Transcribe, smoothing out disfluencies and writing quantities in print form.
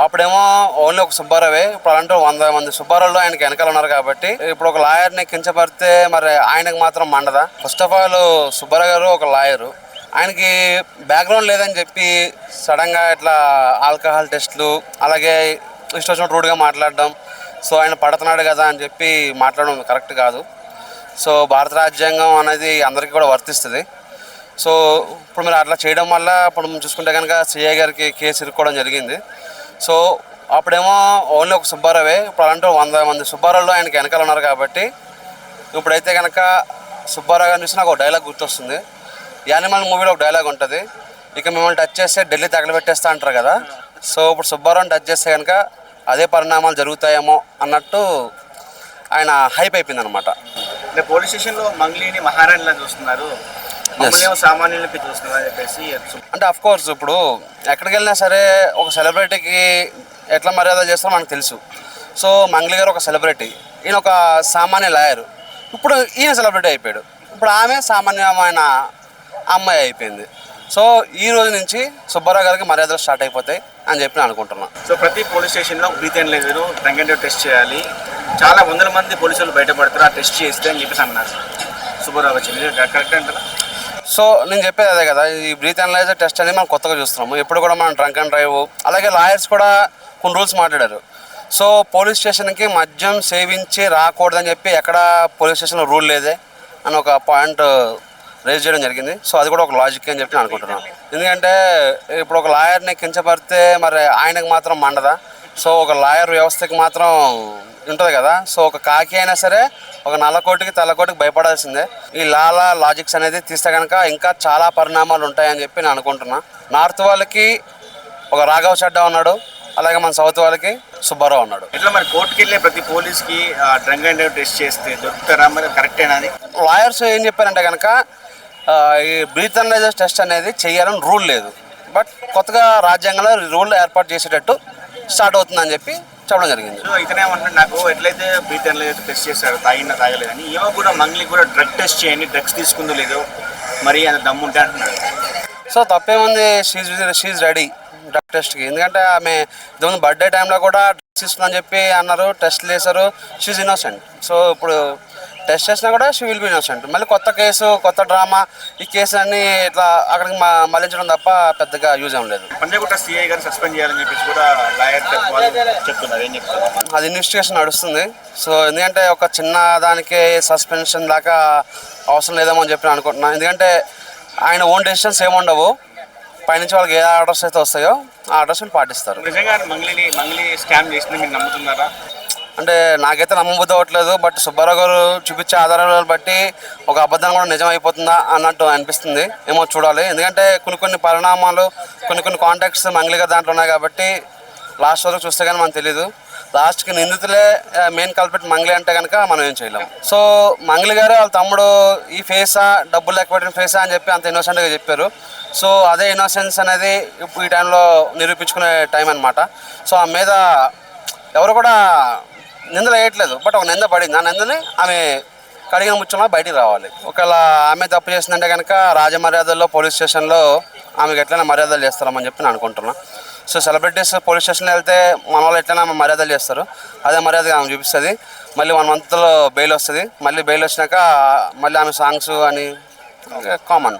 అప్పుడేమో ఓన్లీ ఒక సుబ్బారావే. ఇప్పుడు అలాంటి 100 మంది సుబ్బారావులు ఆయనకి వెనకాల ఉన్నారు కాబట్టి ఇప్పుడు ఒక లాయర్ని కించపరిస్తే మరి ఆయనకు మాత్రం మండదా? ఫస్ట్ ఆఫ్ ఆల్ సుబ్బారావు గారు ఒక లాయరు, ఆయనకి బ్యాక్గ్రౌండ్ లేదని చెప్పి సడన్గా ఇట్లా ఆల్కహాల్ టెస్ట్లు అలాగే ఇష్టం వచ్చినట్టు రూడ్గా మాట్లాడడం, సో ఆయన పడుతున్నాడు కదా అని చెప్పి మాట్లాడడం కరెక్ట్ కాదు. సో భారత రాజ్యాంగం అనేది అందరికీ కూడా వర్తిస్తుంది. సో ఇప్పుడు మీరు అట్లా చేయడం వల్ల ఇప్పుడు చూసుకుంటే కనుక సిఐ గారికి కేసు ఇరుక్కోవడం జరిగింది. సో అప్పుడేమో ఓన్లీ ఒక సుబ్బారావే. ఇప్పుడు అలాంటి 100 మంది సుబ్బారావులు ఆయనకి వెనకాల ఉన్నారు కాబట్టి ఇప్పుడైతే కనుక సుబ్బారావు గారిని చూసి నాకు ఒక డైలాగ్ గుర్తొస్తుంది. యానిమల్ మూవీలో ఒక డైలాగ్ ఉంటుంది, ఇక మిమ్మల్ని టచ్ చేస్తే ఢిల్లీ తగలబెట్టేస్తా అంటారు కదా. సో ఇప్పుడు సుబ్బారావుని టచ్ చేస్తే కనుక అదే పరిణామాలు జరుగుతాయేమో అన్నట్టు ఆయన హైప్ అయిపోయింది అనమాట. అంటే పోలీస్ స్టేషన్లో మంగ్లీని మహారాణిలా చూస్తున్నారు, సామాన్యులకి చూస్తున్నారు అని చెప్పేసి. అంటే అఫ్ కోర్స్ ఇప్పుడు ఎక్కడికి వెళ్ళినా సరే ఒక సెలబ్రిటీకి ఎట్లా మర్యాద చేస్తారో మనకు తెలుసు. సో మంగ్లీ గారు ఒక సెలబ్రిటీ, ఈయన ఒక సామాన్య లాయరు. ఇప్పుడు ఈయన సెలబ్రిటీ అయిపోయాడు, ఇప్పుడు ఆమె సామాన్యమైన అమ్మాయి అయిపోయింది. సో ఈ రోజు నుంచి సుబ్బారావు గారికి మర్యాదలు స్టార్ట్ అయిపోతాయి అని చెప్పి నేను అనుకుంటున్నాను. సో ప్రతి పోలీస్ స్టేషన్లో breath analyser drunk and drive test చేయాలి, చాలా వందల మంది పోలీసులు బయటపడతారు ఆ టెస్ట్ చేస్తే అని చెప్పేసి అన్నారు. సుబ్బారావు వచ్చింది కరెక్ట్ అంటారా? సో నేను చెప్పేది అదే కదా, ఈ బ్రీత్ అనలైజర్ టెస్ట్ అనేది మనం కొత్తగా చూస్తున్నాము. ఎప్పుడు కూడా మనం డ్రంక్ అండ్ డ్రైవ్, అలాగే లాయర్స్ కూడా కొన్ని రూల్స్ మాట్లాడారు. సో పోలీస్ స్టేషన్కి మద్యం సేవించి రాకూడదని చెప్పి ఎక్కడ పోలీస్ స్టేషన్లో రూల్ లేదే అని ఒక పాయింట్ రేజ్ చేయడం జరిగింది. సో అది కూడా ఒక లాజిక్ అని చెప్పి నేను అనుకుంటున్నాను. ఎందుకంటే ఇప్పుడు ఒక లాయర్ని కించపరిస్తే మరి ఆయనకు మాత్రం మండదా? సో ఒక లాయర్ వ్యవస్థకి మాత్రం ఉంటుంది కదా. సో ఒక కాకి అయినా సరే ఒక నల్లకోటికి తెల్లకోటికి భయపడాల్సిందే. ఈ లాజిక్స్ అనేది తీస్తే కనుక ఇంకా చాలా పరిణామాలు ఉంటాయని చెప్పి నేను అనుకుంటున్నా. నార్త్ వాళ్ళకి ఒక రాఘవ చడ్డా ఉన్నాడు, అలాగే మన సౌత్ వాళ్ళకి సుబ్బారావు ఉన్నాడు. ఇట్లా మరి కోర్టుకి వెళ్ళే ప్రతి పోలీస్కి డ్రంక్ అండ్ డ్రైవ్ టెస్ట్ చేస్తే దొరుకుతారా? మరి కరెక్టేనా? అది లాయర్స్ ఏం చెప్పారంటే కనుక ఈ బ్రీత్ అనలైజర్ టెస్ట్ అనేది చేయాలని రూల్ లేదు, బట్ కొత్తగా రాజ్యాంగంలో రూల్ ఏర్పాటు చేసేటట్టు స్టార్ట్ అవుతుందని చెప్పి చెప్పడం జరిగింది. సో ఇతనేమంటే నాకు ఎట్లయితే బ్రీత్ అనలైజర్ టెస్ట్ చేశాడు తాగలేదని, ఏమో కూడా మంగ్లీ కూడా డ్రగ్ టెస్ట్ చేయండి, డ్రగ్స్ తీసుకుందో లేదో మరి అంత దమ్ముంటే అంటున్నాడు. సో తప్పేముంది, షీజ్ రెడీ డ్రగ్ టెస్ట్కి. ఎందుకంటే ఆమె ఇంతకుముందు బర్త్డే టైంలో కూడా డ్రగ్స్ ఇస్తుందని చెప్పి అన్నారు, టెస్ట్లు వేశారు, షీజ్ ఇన్నోసెంట్. సో ఇప్పుడు టెస్ట్ చేసినా కూడా షీ విల్ బి ఇన్నోసెంట్. మళ్ళీ కొత్త కేసు, కొత్త డ్రామా, ఈ కేసు అన్ని ఇట్లా అక్కడికి మళ్లించడం తప్ప పెద్దగా యూజ్ ఏం లేదు. పంజాగుట్ట సిఐ గారు సస్పెండ్ చేయాలని చెప్పేసి కూడా లాయర్ చెప్తున్నారు, ఏం చెప్తారు? అది ఇన్వెస్టిగేషన్ నడుస్తుంది. సో ఎందుకంటే ఒక చిన్న దానికే సస్పెన్షన్ దాకా అవసరం లేదేమో అని చెప్పి అనుకుంటున్నాను. ఎందుకంటే ఆయన ఓన్ డెసిషన్స్ ఏముండవు, పైనుంచి వాళ్ళకి ఏ ఆర్డర్స్ అయితే వస్తాయో ఆ ఆర్డర్స్ పాటిస్తారు. నిజంగా మంగ్లీ స్కామ్ చేసింది మీరు నమ్ముతున్నారా? అంటే నాకైతే నమ్మబుద్ధి అవ్వట్లేదు, బట్ సుబ్బారావు గారు చూపించే ఆధారాలను బట్టి ఒక అబద్ధం కూడా నిజం అయిపోతుందా అన్నట్టు అనిపిస్తుంది. ఏమో చూడాలి. ఎందుకంటే కొన్ని పరిణామాలు, కొన్ని కాంటాక్ట్స్ మంగ్లీ గారు దాంట్లో ఉన్నాయి కాబట్టి లాస్ట్ వరకు చూస్తే కానీ మనకు తెలీదు. లాస్ట్కి నిందితులే మెయిన్ కల్పిట్ మంగ్లీ అంటే కనుక మనం ఏం చేయలేము. సో మంగ్లీ గారు వాళ్ళ తమ్ముడు ఈ ఫేసా, డబ్బులు లెక్క పెట్టిన ఫేసా అని చెప్పి అంత ఇన్నోసెంట్గా చెప్పారు. సో అదే ఇన్నోసెన్స్ అనేది ఇప్పుడు ఈ టైంలో నిరూపించుకునే టైం అనమాట. సో ఆ మీద ఎవరు కూడా నిందలు వేయట్లేదు, బట్ ఒక నింద పడింది. ఆ నిందని ఆమె కడిగిన ముచ్చంలో బయటికి రావాలి. ఒకవేళ ఆమె తప్పు చేసిందంటే కనుక రాజమర్యాదల్లో పోలీస్ స్టేషన్లో ఆమెకు ఎట్లయినా మర్యాదలు చేస్తారని చెప్పి నేను అనుకుంటున్నాను. సో సెలబ్రిటీస్ పోలీస్ స్టేషన్లో వెళ్తే మన వాళ్ళు ఎట్లయినా ఆమె మర్యాదలు చేస్తారు, అదే మర్యాదగా ఆమె చూపిస్తుంది. మళ్ళీ 1 monthలో బెయిల్ వస్తుంది. మళ్ళీ బెయిల్ వచ్చినాక మళ్ళీ ఆమె సాంగ్స్ అని కామన్.